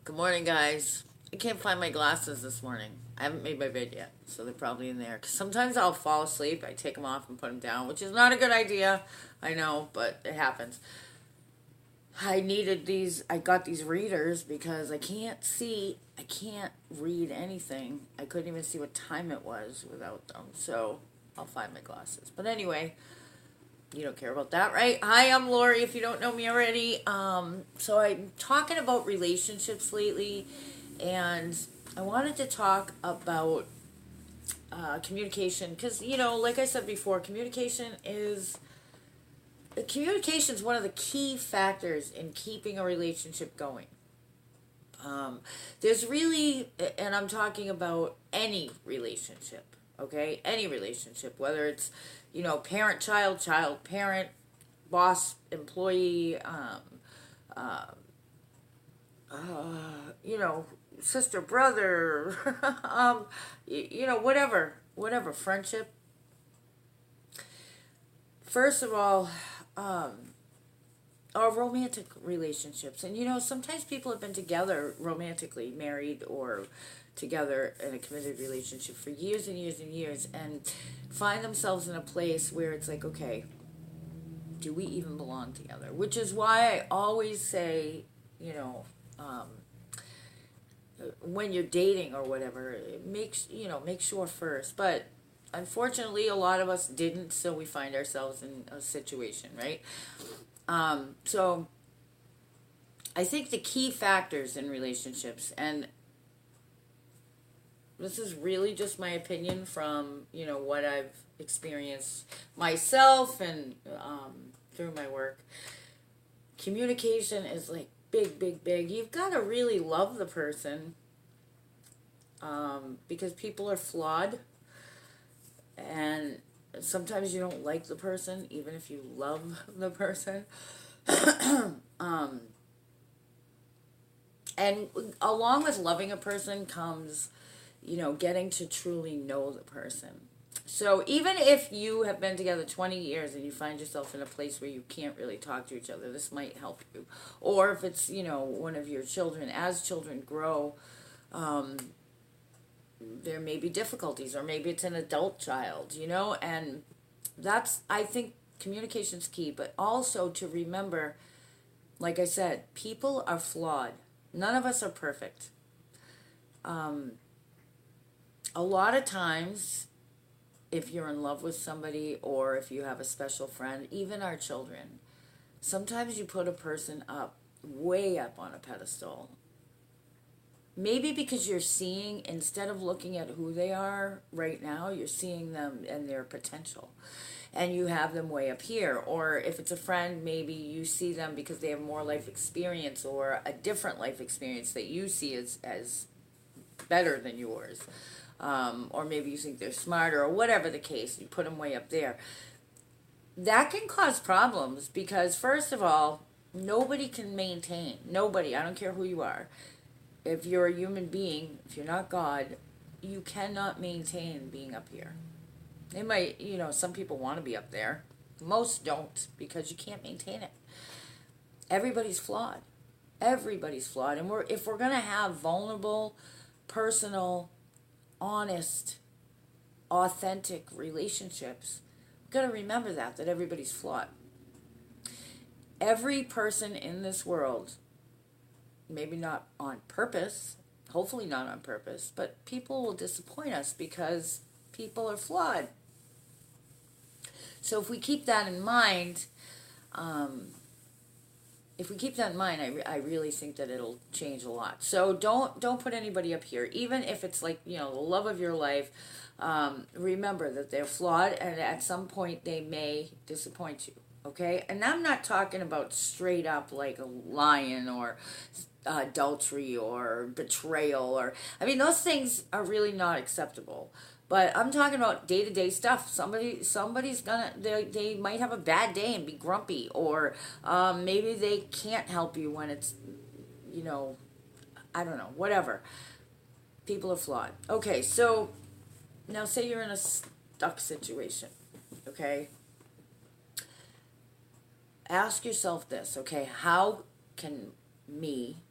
Good morning, guys. I can't find my glasses this morning. I haven't made my bed yet, so they're probably in there. 'Cause sometimes I'll fall asleep, I take them off and put them down, which is not a good idea. I know, but it happens. I needed these, I got these readers because I can't read anything. I couldn't even see what time it was without them, so I'll find my glasses. But anyway, you don't care about that, right? Hi, I'm Lori. If you don't know me already, so I'm talking about relationships lately, and I wanted to talk about communication because like I said before, communication is one of the key factors in keeping a relationship going. Um, there's really, and I'm talking about any relationship, okay? Any relationship, whether it's, parent child, child parent, boss employee, uh, you know, sister brother, whatever, friendship. First of all, um, or romantic relationships. And sometimes people have been together romantically, married or together in a committed relationship for years and years and years, and find themselves in a place where it's like, okay, do we even belong together? Which is why I always say, you know, um, when you're dating or whatever, make sure first. But unfortunately, a lot of us didn't, so we find ourselves in a situation, right? So I think the key factors in relationships, and this is really just my opinion from what I've experienced myself and through my work. Communication is like big, big, big. You've got to really love the person, because people are flawed, and sometimes you don't like the person even if you love the person. um, and along with loving a person comes, getting to truly know the person. So even if you have been together 20 years and you find yourself in a place where you can't really talk to each other, this might help you. Or if it's, one of your children, as children grow, um, there may be difficulties, or maybe it's an adult child, and I think communication's key, but also to remember, like I said, people are flawed. None of us are perfect. Um, a lot of times, if you're in love with somebody or if you have a special friend, even our children, sometimes you put a person up, way up on a pedestal. Maybe because you're seeing, instead of looking at who they are right now, you're seeing them and their potential. And you have them way up here. Or if it's a friend, maybe you see them because they have more life experience or a different life experience that you see as better than yours. Or maybe you think they're smarter, or whatever the case, you put them way up there. That can cause problems because, first of all, nobody can maintain. Nobody, I don't care who you are. If you're a human being, if you're not God, you cannot maintain being up here. They might, some people want to be up there. Most don't because you can't maintain it. Everybody's flawed. Everybody's flawed. And if we're going to have vulnerable, personal, honest, authentic relationships, we've got to remember that everybody's flawed. Every person in this world, maybe not on purpose, hopefully not on purpose, but people will disappoint us because people are flawed. So if we keep that in mind, um, I really think that it'll change a lot. So don't put anybody up here, even if it's like the love of your life. Remember that they're flawed, and at some point they may disappoint you. Okay, and I'm not talking about straight up like a lion or adultery or betrayal, or I mean those things are really not acceptable. But I'm talking about day to day stuff. Somebody's gonna they might have a bad day and be grumpy, or maybe they can't help you when it's you know I don't know, whatever. People are flawed. Okay, so now say you're in a stuck situation. Okay, ask yourself this. Okay, how can me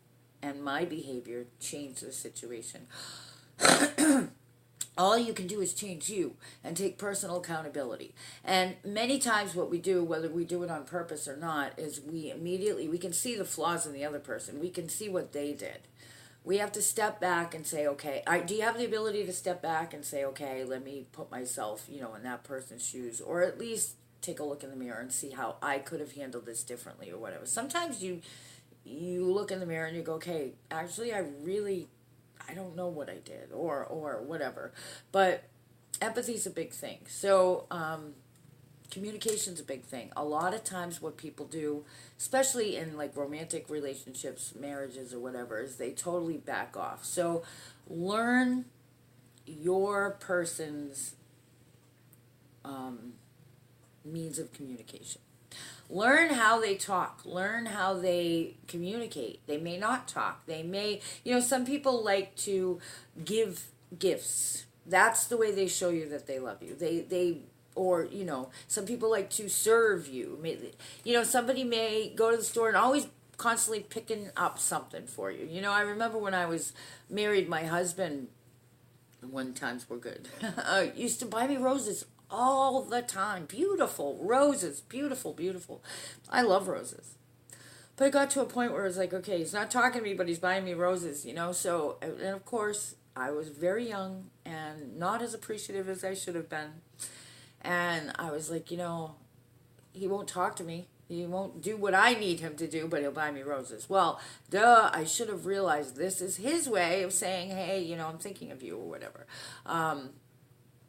and my behavior change the situation. All you can do is change you and take personal accountability. And many times what we do, whether we do it on purpose or not, is we can see the flaws in the other person. We can see what they did. We have to step back and say, okay, do you have the ability to step back and say, okay, let me put myself, in that person's shoes, or at least take a look in the mirror and see how I could have handled this differently or whatever. Sometimes you look in the mirror and you go, okay, actually I don't know what I did or whatever. But empathy is a big thing. So communication's a big thing. A lot of times what people do, especially in like romantic relationships, marriages or whatever, is they totally back off. So learn your person's means of communication. Learn how they talk. Learn how they communicate. They may not talk. They may, some people like to give gifts. That's the way they show you that they love you. Or, some people like to serve you. Somebody may go to the store and always constantly picking up something for you. I remember when I was married, my husband, when times were good, used to buy me roses all the time. Beautiful roses. Beautiful, beautiful. I love roses. But it got to a point where it was like, okay, he's not talking to me, but he's buying me roses, So, and of course, I was very young and not as appreciative as I should have been. And I was like, he won't talk to me. He won't do what I need him to do, but he'll buy me roses. Well, I should have realized this is his way of saying, hey, I'm thinking of you or whatever.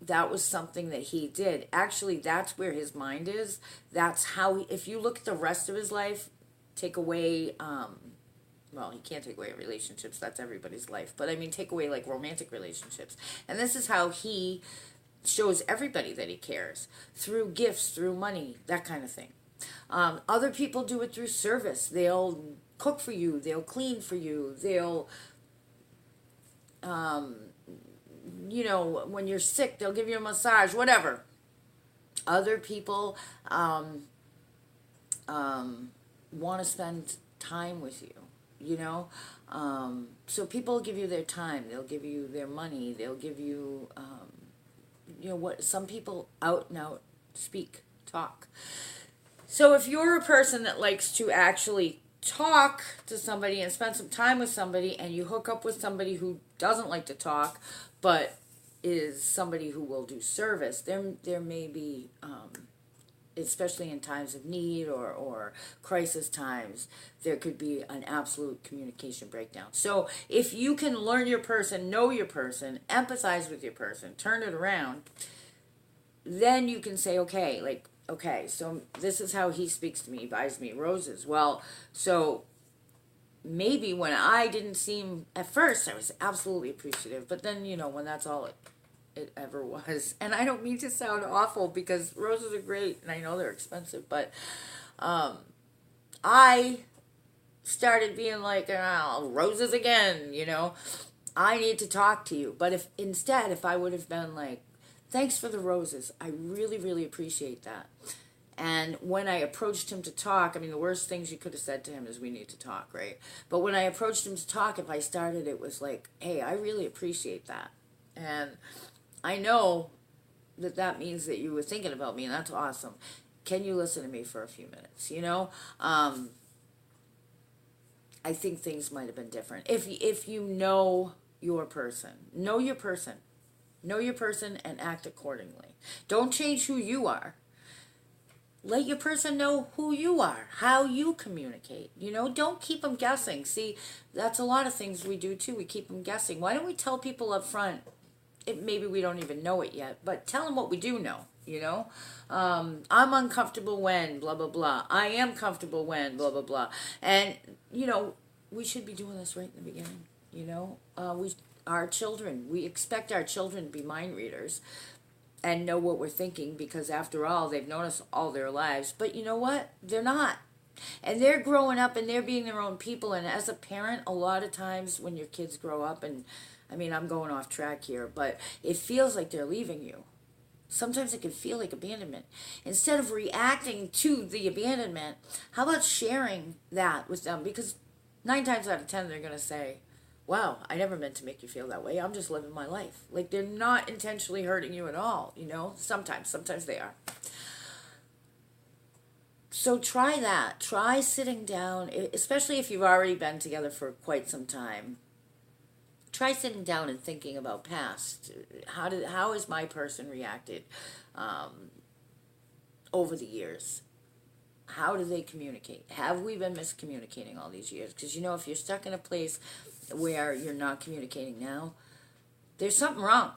That was something that he did. Actually, that's where his mind is. That's how, if you look at the rest of his life, take away, he can't take away relationships. That's everybody's life. But take away like romantic relationships. And this is how he shows everybody that he cares. Through gifts, through money, that kind of thing. Other people do it through service. They'll cook for you. They'll clean for you. They'll, when you're sick, they'll give you a massage, whatever. Other people want to spend time with you, So people give you their time. They'll give you their money. They'll give you, some people out and out talk. So if you're a person that likes to actually talk to somebody and spend some time with somebody, and you hook up with somebody who doesn't like to talk, but is somebody who will do service, there may be, especially in times of need or crisis times, there could be an absolute communication breakdown. So if you can learn your person, know your person, empathize with your person, turn it around, then you can say, okay, so this is how he speaks to me, he buys me roses. Well, so maybe when I didn't seem, at first I was absolutely appreciative, but then, when that's all it ever was. And I don't mean to sound awful, because roses are great and I know they're expensive, but I started being like, roses again, I need to talk to you. But if I would have been like, thanks for the roses, I really, really appreciate that. And when I approached him to talk, the worst things you could have said to him is, we need to talk, right? But when I approached him to talk, if I started, it was like, hey, I really appreciate that. And I know that means that you were thinking about me, and that's awesome. Can you listen to me for a few minutes? I think things might have been different. If you know your person, know your person and act accordingly. Don't change who you are. Let your person know who you are, how you communicate. Don't keep them guessing. See, that's a lot of things we do too. We keep them guessing. Why don't we tell people up front? Maybe we don't even know it yet, but tell them what we do know. I'm uncomfortable when blah blah blah. I am comfortable when blah blah blah. And we should be doing this right in the beginning. Our children, we expect our children to be mind readers and know what we're thinking, because after all, they've known us all their lives. But you know what? They're not. And they're growing up and they're being their own people. And as a parent, a lot of times when your kids grow up, and I'm going off track here, but it feels like they're leaving you. Sometimes it can feel like abandonment. Instead of reacting to the abandonment, how about sharing that with them? Because 9 times out of 10, they're going to say, wow, I never meant to make you feel that way. I'm just living my life. Like, they're not intentionally hurting you at all, you know? Sometimes they are. So try that. Try sitting down, especially if you've already been together for quite some time. Try sitting down and thinking about past. How has my person reacted over the years? How do they communicate? Have we been miscommunicating all these years? Because, you know, if you're stuck in a place where you're not communicating now, there's something wrong.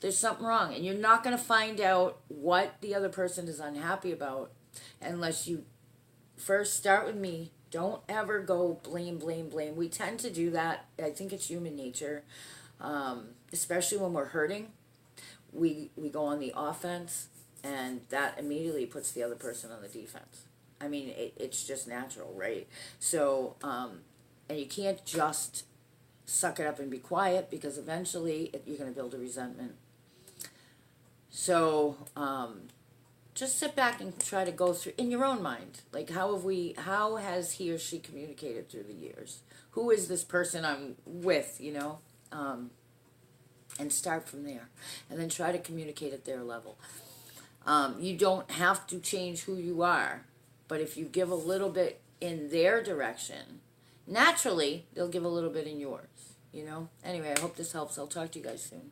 There's something wrong. And you're not going to find out what the other person is unhappy about unless you first start with me. Don't ever go blame, blame, blame. We tend to do that. I think it's human nature, especially when we're hurting. We go on the offense, and that immediately puts the other person on the defense. I mean, it's just natural, right? So, and you can't just suck it up and be quiet, because eventually you're going to build a resentment. So, just sit back and try to go through in your own mind, like, how has he or she communicated through the years? Who is this person I'm with, you know? And start from there, and then try to communicate at their level. You don't have to change who you are, but if you give a little bit in their direction, naturally they'll give a little bit in yours, you know? Anyway, I hope this helps. I'll talk to you guys soon.